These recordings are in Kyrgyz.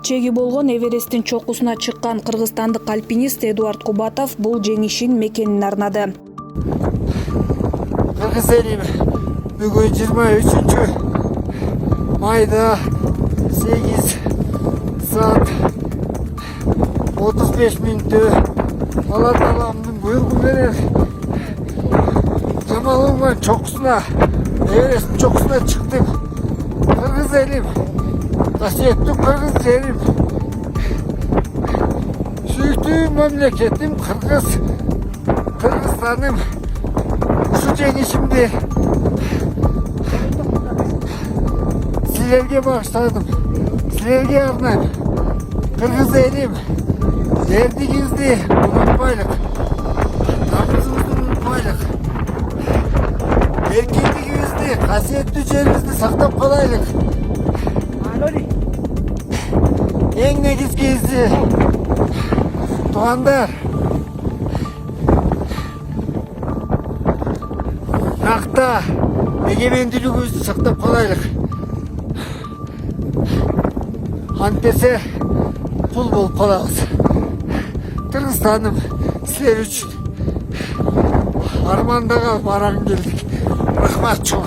Чеги болгон Эвересттин чокусуна чыккан кыргызстандык альпинист Эдуард Кубатов бул жеңишин мекенин арнады. Кыргыз элим бүгүн 23 майда 8 saat 35 мүнөттө Алла Тааланын буйругу менен Жамалынган чокусуна, Эвересттин чокусуна чыктым. Кыргыз элим, касиеттүү кыргыз жерим, сүйүктүү мамлекетим Кыргызстаным. Ушу жеңишимди силерге багыштадым. Силерге арнайм. Кыргыз элим, жердигибизди унутпайлык. Намысыбызды унутпайлык. Эркиндигибизди, касиеттүү жерибизди сактап калайлык. Эң негизгиси туугандар, накта эгемендүүлүгүбүздү сактап калайлык. Антпесе кул болуп калабыз. Кыргызстаным, силер үчүн армандага барам келдик. Рахмат чоң.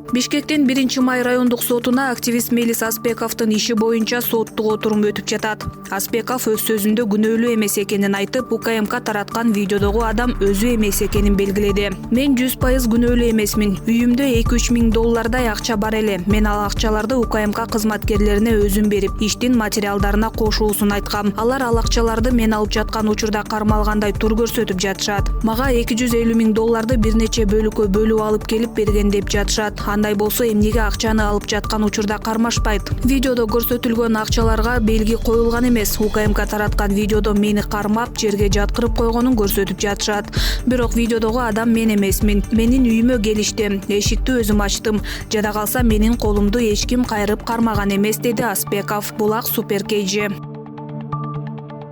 Бишкектин 1-май райондук сотуна активист Мелис Аспековдун иши боюнча соттук отурум өтүп жатат. Аспеков өз сөзүндө күнөөлүү эмес экенин айтып, УКМК тараткан видеодогу адам өзү эмес экенин белгиледи. Мен 100% күнөөлүү эмесмин. Үйүмдө 2-3 миң доллардай акча бар эле. Мен ал акчаларды УКМК кызматкерлерине өзүм берип, иштин материалдарына кошуусун айткам. Алар ал акчаларды мен алып жаткан учурда кармалгандай тур көрсөтүп жатышат. Мага 250 миң долларды бир нече бөлүккө бөлүп алып келип берген деп жатышат. Андай болсо эмнеге акчаны алып жаткан учурда кармашпайт? Видеодо көрсөтүлгөн акчаларга белги коюлган эмес. УКМК тараткан видеодо мени кармап, жерге жаткырып койгонун көрсөтүп жатышат. Бирок видеодогу адам мен эмесмин. Менин үйүмө келишти. Эшикти өзүм ачтым. Жада калса менин колумду эч ким кайрып кармаган эмес, деди Аспеков. Булак Супер KG.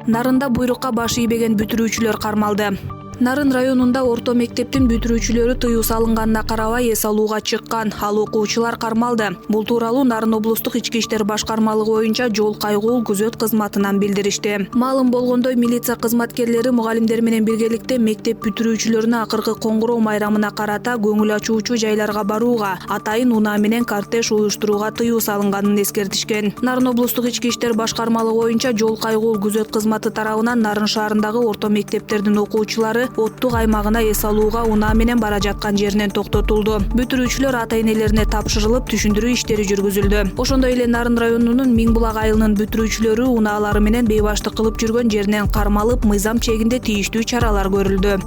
Нарында буйрукка баш ийбеген бүтүрүүчүлөр кармалды. Нарын районунда орто мектептин бүтүрүүчүлөрү тыюу салынганына карабай эс алууга чыккан. Ал окуучулар кармалды. Бул тууралуу Нарын облустук ички иштер башкармалыгы боюнча жол кайгуу күзөт кызматынан билдиришти. Маалым болгондой, милиция кызматкерлери мугалимдер менен биргеликте мектеп бүтүрүүчүлөрүнө акыркы коңгуроо майрамына карата көңүл ачуучу жайларга барууга, атайын унаа менен кортеж уюштурууга тыюу салынганын эскертишкен. Нарын облустук ички иштер башкармалыгы боюнча жол кайгуу күзөт кызматы тарабынан Нарын шаарындагы орто мектептердин окуучулары оттук аймагына эс алууга унаа менен бара жаткан жеринен токтотулду. Бүтүрүүчүлөр ата-энелерине тапшырылып, түшүндүрүү иштери жүргүзүлдү. Ошондой эле Нарын районунун Миңбулак айылынын бүтүрүүчүлөрү унаалары менен бейбаштык кылып жүргөн жеринен кармалып, мыйзам чегинде тийиштүү чаралар көрүлдү.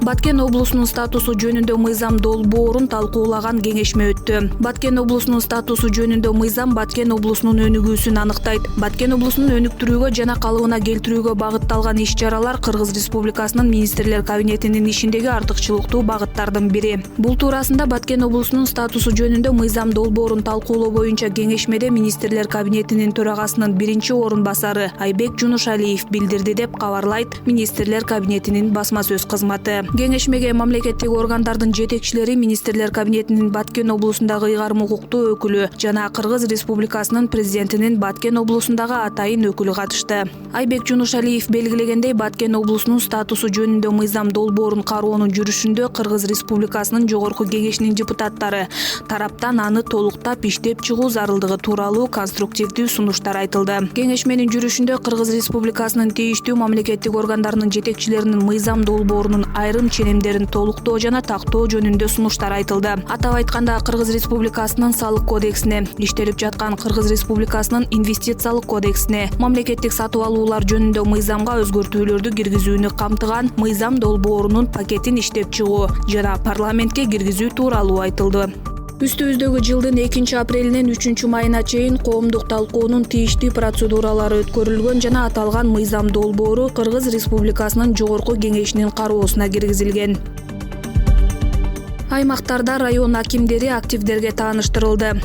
Баткен облусунун статусу жөнүндө мыйзам долбоорун талкуулаган кеңешме өттү. Баткен облусунун статусу жөнүндө мыйзам Баткен облусунун өнүгүүсүн аныктайт. Баткен облусунун өнүктүрүүгө жана калыбына келтирүүгө багытталган иш-чаралар Кыргыз Республикасынын министрлер кабинетинин ишиндеги артыкчылыктуу багыттардын бири. Бул туурасында Баткен облусунун статусу жөнүндө мыйзам долбоорун талкуулоо боюнча кеңешмеде министрлер кабинетинин төрагасынын биринчи орун басары Айбек Жунушалиев билдирди, деп кабарлайт министрлер кабинетинин басма сөз кызматы. Кеңешмеге мамлекеттик органдардын жетекчилери, министрлер кабинетинин Баткен облусундагы ыйгарым укуктуу өкүлү жана Кыргыз Республикасынын президентинин Баткен облусундагы атайын өкүлү катышты. Айбек Жунушалиев белгилегендей, Баткен облусунун статусу жөнүндө мыйзам долбоорун кароонун жүрүшүндө Кыргыз Республикасынын жогорку кеңешинин депутаттары тараптан аны толуктап иштеп чыгуу зарылдыгы тууралуу конструктивдүү сунуштар айтылды. Кеңешменин жүрүшүндө Кыргыз Республикасынын тийиштүү мамлекеттик органдарынын жетекчилеринин мыйзам долбоорунун айрым ченемдерин толуктоо жана тактоо жөнүндө сунуштар айтылды. Атап айтканда, Кыргыз Республикасынын салык кодексине, иштелип жаткан Кыргыз Республикасынын инвестициялык кодексине, мамлекеттик сатып алуулар жөнүндө мыйзамга өзгөртүүлөрдү киргизүүнү камтыган мыйзам долбоорунун пакетин иштеп чыгуу жана парламентке киргизүү тууралуу айтылды. Үстүбүздөгү жылдын 2-апрелинен 3-майына чейин коомдук талкуунун тийиштүү процедуралары өткөрүлгөн жана аталган мыйзам долбоору Кыргыз Республикасынын жогорку кеңешинин кароосуна киргизилген. Аймактарда район акимдери активдерге тааныштырылды.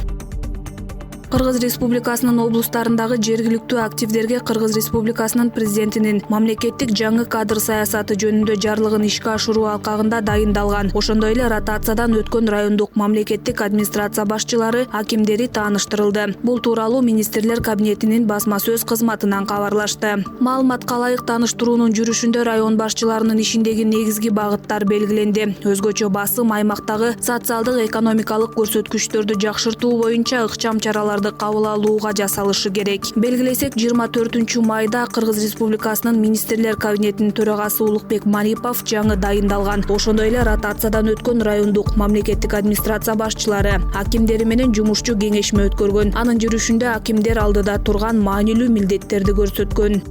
Кыргыз Республикасынын облустарындагы жергиликтүү активдерге Кыргыз Республикасынын президентинин мамлекеттик жаңы кадр саясаты жөнүндө жарлыгын ишке ашыруу алкагында дайындалган. Ошондой эле ротациядан өткөн райондук мамлекеттик администрация башчылары, акимдери тааныштырылды. Бул тууралуу министрлер кабинетинин басма сөз кызматынан кабарлашты. Маалыматка ылайык тааныштыруунун жүрүшүндө район башчыларынын ишиндеги негизги багыттар белгиленди. Өзгөчө басым аймактагы социалдык экономикалык көрсөткүчтөрдү жакшыртуу боюнча ыкчам чараларды кабыл алууга жасалышы керек. Белгилесек, 24-майда Кыргыз Республикасынын министрлер кабинетинин төрагасы Улукбек Марипов жаңы дайындалган. Ошондой эле ротациядан өткөн райондук мамлекеттик администрация башчылары, акимдери менен жумушчу кеңешме өткөргөн. Анын жүрүшүндө акимдер алдыда турган маанилүү милдеттерди көрсөткөн.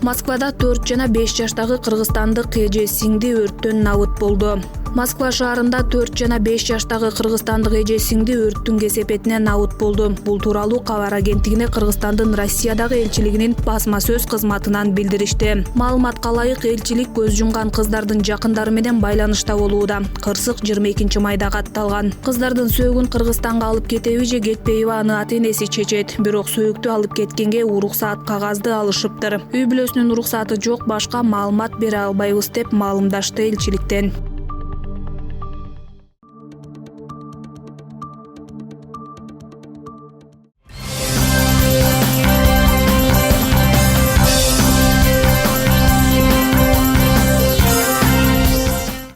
Москвада 4 жана 5 жаштагы кыргызстандык эже сиңди өрттөн набыт болду. Москва шаарында 4 жана 5 жаштагы кыргызстандык эже сиңди өрттүн кесепетине набыт болду. Бул тууралуу кабар агенттигине Кыргызстандын Россиядагы элчилигинин басма сөз кызматынан билдиришти. Маалыматка ылайык, элчилик көз жумган кыздардын жакындары менен байланышта болууда. Кырсык 22-майда катталган. Кыздардын сөөгүн Кыргызстанга алып кетеби же кетпейби аны ата-энеси чечет. Бирок сөөктү алып кеткенге уруксаат кагазды алышыптыр. Үй бүлөсүнүн уруксааты жок, башка маалымат бере албайбыз деп маалымдашты элчиликтен.